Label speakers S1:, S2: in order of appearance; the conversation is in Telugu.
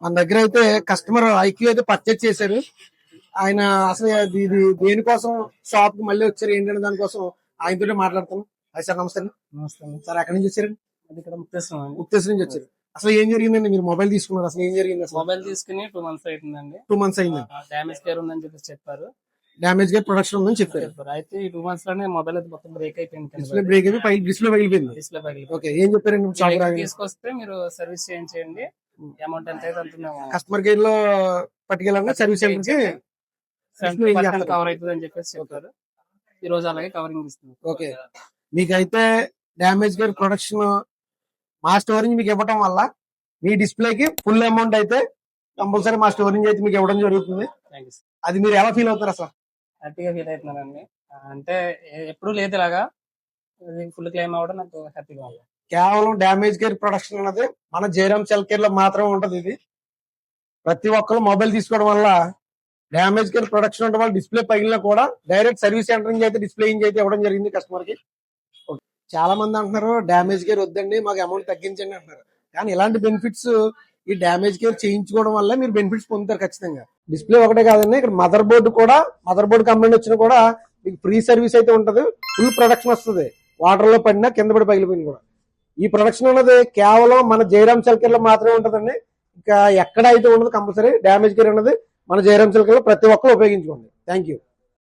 S1: మన దగ్గర అయితే కస్టమర్ ఐక్యూ అయితే పర్చేజ్ చేశారు. ఆయన అసలు ఇది దేనికోసం షాప్ కి మళ్ళీ వచ్చారు ఏంటంటే దానికోసం ఆయనతో మాట్లాడతాను. అది సార్ నమస్తే అండి.
S2: నమస్తే అండి.
S1: సార్ ఎక్కడి నుంచి వచ్చారండి?
S2: అది ఇక్కడ ముక్తేశ్వరం అండి.
S1: ఉత్తేజ్ నుంచి వచ్చారు. అసలు ఏం జరిగిందండి? మీరు మొబైల్ తీసుకున్నారు, అసలు ఏం జరిగింది? అసలు
S2: మొబైల్ తీసుకుని 2 months అవుతుందండి.
S1: 2 months అయింది.
S2: డ్యామేజ్ కేర్ ఉందని చెప్పేసి చెప్పారు.
S1: డ్యామేజ్ గా ప్రొడక్షన్ ఉందని చెప్పారు.
S2: అయితే ఈ 2 months లోనే మొబైల్ అయితే మొత్తం బ్రేక్ అయిపోయింది.
S1: డిస్ప్లే బ్రేక్ అయిపోయి డిస్ప్లే పగిలిపోయింది.
S2: డిస్ప్లే పగిలిపోయింది.
S1: ఓకే, ఏం చెప్పారండి? షాప్
S2: తీసుకొస్తే మీరు సర్వీస్ చేయండి, అమౌంట్ ఎంత అయితే అంత మేము
S1: కస్టమర్ కేర్ లో పట్టుకెళ్ళాలని సర్వీస్ సెంటర్ కి
S2: 70% కవర్ అవుతుంది అని చెప్పేసి చెప్పారు. ఈ రోజు అలాగే కవరింగ్ ఇస్తుంది.
S1: ఓకే, మీకైతే డ్యామేజ్ కేర్ ప్రొడక్షన్ మా స్టోర్ నుంచి మీకు ఇవ్వటం వల్ల మీ డిస్ప్లేకి ఫుల్ అమౌంట్ అయితే కంపల్సరీ మా స్టోర్ నుంచి అయితే మీకు ఇవ్వడం జరుగుతుంది. అది మీరు ఎలా ఫీల్ అవుతారు? అసలు
S2: హ్యాపీగా ఫీల్ అవుతున్నానండి. అంటే ఎప్పుడు లేదు ఇలాగా ఫుల్ క్లెయిమ్ అవ్వడం నాకు హ్యాపీగా ఉంది.
S1: కేవలం డ్యామేజ్ కేర్ ప్రొడక్షన్ అన్నది మన జయరామ్ సెల్ కేర్ లో మాత్రమే ఉంటది. ఇది ప్రతి ఒక్కరు మొబైల్ తీసుకోవడం వల్ల డ్యామేజ్ కేర్ ప్రొడక్షన్ ఉండడం వల్ల డిస్ప్లే పగిలినా కూడా డైరెక్ట్ సర్వీస్ సెంటర్ నుంచి అయితే డిస్ప్లే నుంచి అయితే ఇవ్వడం జరిగింది కస్టమర్ కి. చాలా మంది అంటున్నారు డ్యామేజ్ కేర్ వద్దండి, మాకు అమౌంట్ తగ్గించండి అంటున్నారు. కానీ ఇలాంటి బెనిఫిట్స్ ఈ డ్యామేజ్ కేర్ చేయించుకోవడం వల్ల మీరు బెనిఫిట్స్ పొందుతారు ఖచ్చితంగా. డిస్ప్లే ఒకటే కాదండి, ఇక్కడ మదర్ బోర్డు కంప్లైంట్ వచ్చినా కూడా మీకు ఫ్రీ సర్వీస్ అయితే ఉంటది. ఫుల్ ప్రొడక్షన్ వస్తుంది. వాటర్ లో పడినా కింద పడి పగిలిపోయింది కూడా. ఈ ప్రొడక్షన్ అనేది కేవలం మన జయరామ్ సెల్ కేర్ లో మాత్రమే ఉంటదండి. ఇంకా ఎక్కడ అయితే ఉండదు. కంపల్సరీ డ్యామేజ్ కేర్ అనేది మన జయరామ్ సెల్ కేర్ లో ప్రతి ఒక్కరు ఉపయోగించుకోండి. Thank you.